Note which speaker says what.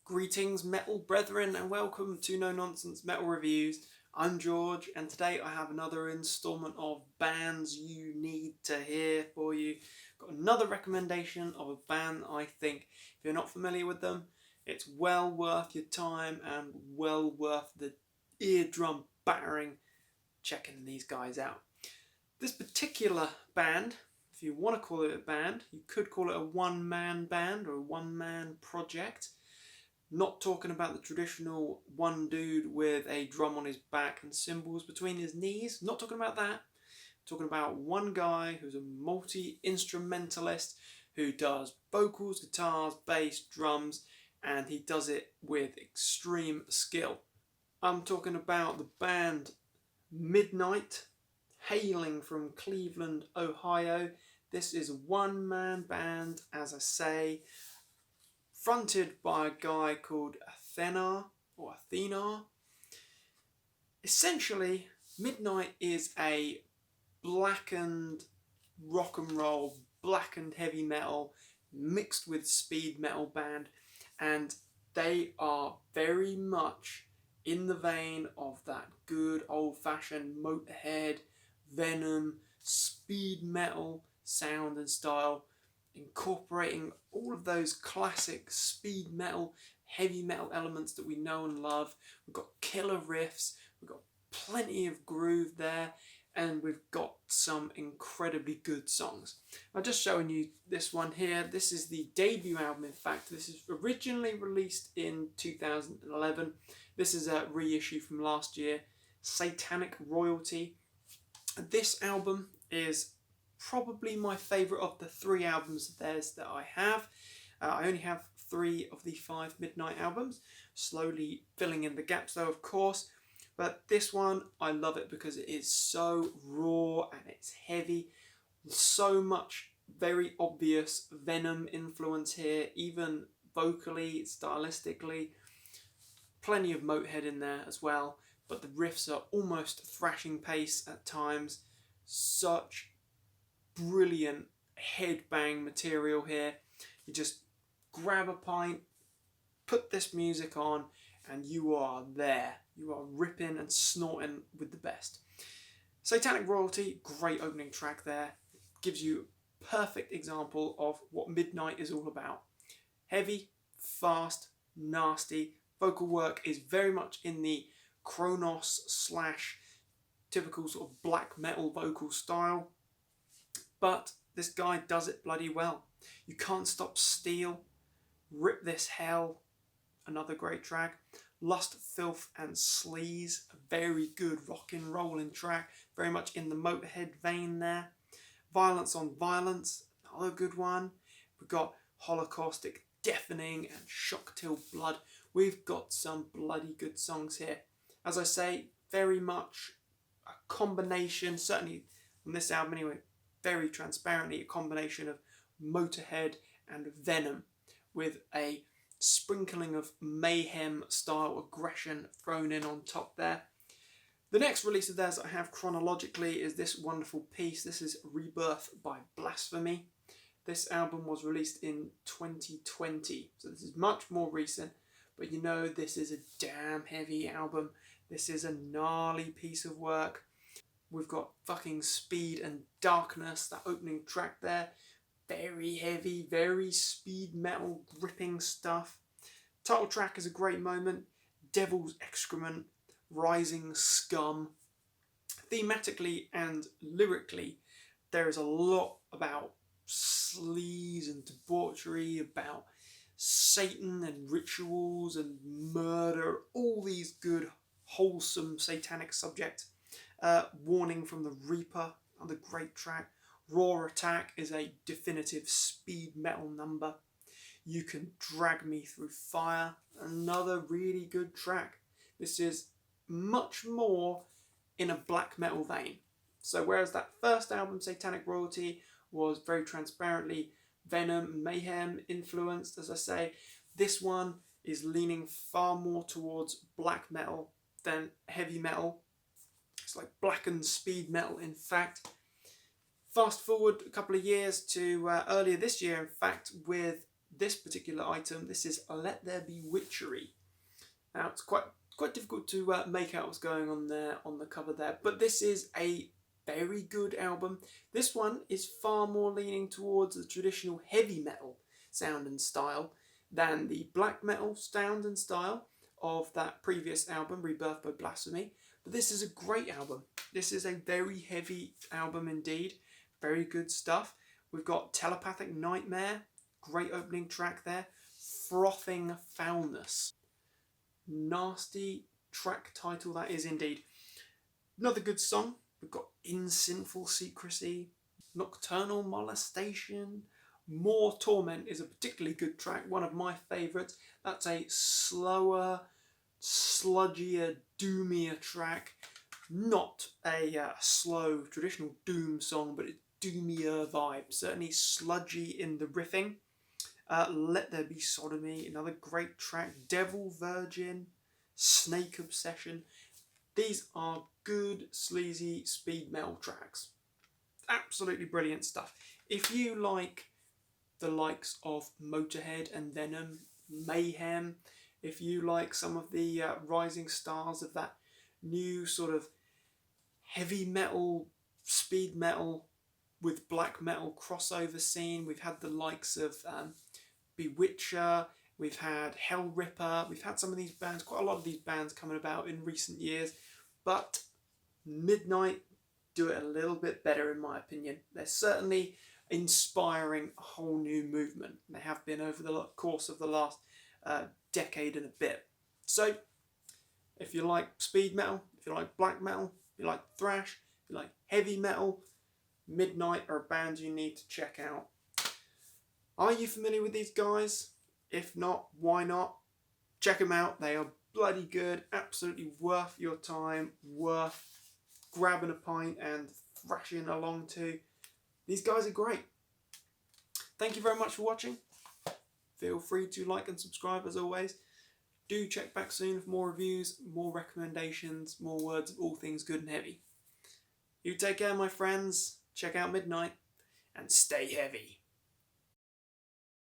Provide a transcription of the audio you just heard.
Speaker 1: Greetings, metal brethren, and welcome to No Nonsense Metal Reviews. I'm George, and today I have another instalment of bands you need to hear for you. Got another recommendation of a band I think, if you're not familiar with them, it's well worth your time and well worth the eardrum battering checking these guys out. This particular band, if you want to call it a band, you could call it a one-man band or a one-man project. Not talking about the traditional one dude with a drum on his back and cymbals between his knees. Not talking about that. Talking about one guy who's a multi-instrumentalist who does vocals, guitars, bass, drums, and he does it with extreme skill. I'm talking about the band Midnight, hailing from Cleveland, Ohio. This is a one-man band, as I say, fronted by a guy called Athena. Essentially, Midnight is a blackened rock and roll, blackened heavy metal mixed with speed metal band, and they are very much in the vein of that good old-fashioned Motorhead, Venom, speed metal sound and style, incorporating all of those classic speed metal, heavy metal elements that we know and love. We've got killer riffs, we've got plenty of groove there, and we've got some incredibly good songs. I'm just showing you this one here. This is the debut album, in fact. This is originally released in 2011. This is a reissue from last year, Satanic Royalty. This album is probably my favourite of the three albums of theirs that I have. I only have 3 of the 5 Midnight albums, slowly filling in the gaps though, of course. But this one, I love it because it is so raw and it's heavy. So much very obvious Venom influence here, even vocally, stylistically. Plenty of Motorhead in there as well, but the riffs are almost thrashing pace at times. Such brilliant headbang material here. You just grab a pint, put this music on, and you are there. You are ripping and snorting with the best. Satanic Royalty, great opening track there. Gives you a perfect example of what Midnight is all about. Heavy, fast, nasty. Vocal work is very much in the Kronos / typical sort of black metal vocal style. But this guy does it bloody well. You Can't Stop Steel, Rip This Hell, another great track. Lust, Filth and Sleaze, a very good rock and rolling track, very much in the Motorhead vein there. Violence on Violence, another good one. We've got Holocaustic Deafening and Shock Till Blood. We've got some bloody good songs here. As I say, very much a combination, certainly on this album anyway, very transparently a combination of Motorhead and Venom with a sprinkling of mayhem style aggression thrown in on top there. The next release of theirs I have chronologically is this wonderful piece. This is Rebirth by Blasphemy. This album was released in 2020, so this is much more recent, but you know this is a damn heavy album. This is a gnarly piece of work. We've got fucking Speed and Darkness, that opening track there. Very heavy, very speed metal, gripping stuff. Title track is a great moment. Devil's Excrement, Rising Scum. Thematically and lyrically, there is a lot about sleaze and debauchery, about Satan and rituals and murder, all these good, wholesome satanic subjects. Warning from the Reaper, another great track. Raw Attack is a definitive speed metal number. You Can Drag Me Through Fire, another really good track. This is much more in a black metal vein. So whereas that first album, Satanic Royalty, was very transparently Venom and Mayhem influenced, as I say, this one is leaning far more towards black metal than heavy metal. It's like blackened speed metal, in fact. Fast forward a couple of years to earlier this year, in fact, with this particular item. This is Let There Be Witchery. Now it's quite difficult to make out what's going on there on the cover there, but this is a very good album. This one is far more leaning towards the traditional heavy metal sound and style than the black metal sound and style of that previous album, Rebirth by Blasphemy. But this is a great album. This is a very heavy album indeed. Very good stuff. We've got Telepathic Nightmare, great opening track there. Frothing Foulness. Nasty track title that is indeed. Another good song. We've got In Sinful Secrecy, Nocturnal Molestation. More Torment is a particularly good track, one of my favourites. That's a slower, sludgier, doomier track. Not a slow, traditional doom song, but it's doomier vibe. Certainly sludgy in the riffing. Let There Be Sodomy, another great track. Devil Virgin, Snake Obsession. These are good, sleazy speed metal tracks. Absolutely brilliant stuff. If you like the likes of Motorhead and Venom, Mayhem, if you like some of the rising stars of that new sort of heavy metal, speed metal with black metal crossover scene, we've had the likes of Bewitcher, we've had Hell Ripper, we've had some of these bands, quite a lot of these bands coming about in recent years, but Midnight do it a little bit better in my opinion. They're certainly inspiring a whole new movement. They have been over the course of the last decade and a bit. So if you like speed metal, if you like black metal, if you like thrash, if you like heavy metal, Midnight are a band you need to check out. Are you familiar with these guys? If not, why not? Check them out. They are bloody good, absolutely worth your time, worth grabbing a pint and thrashing along to. These guys are great. Thank you very much for watching. Feel free to like and subscribe as always. Do check back soon for more reviews, more recommendations, more words of all things good and heavy. You take care, my friends. Check out Midnight and stay heavy.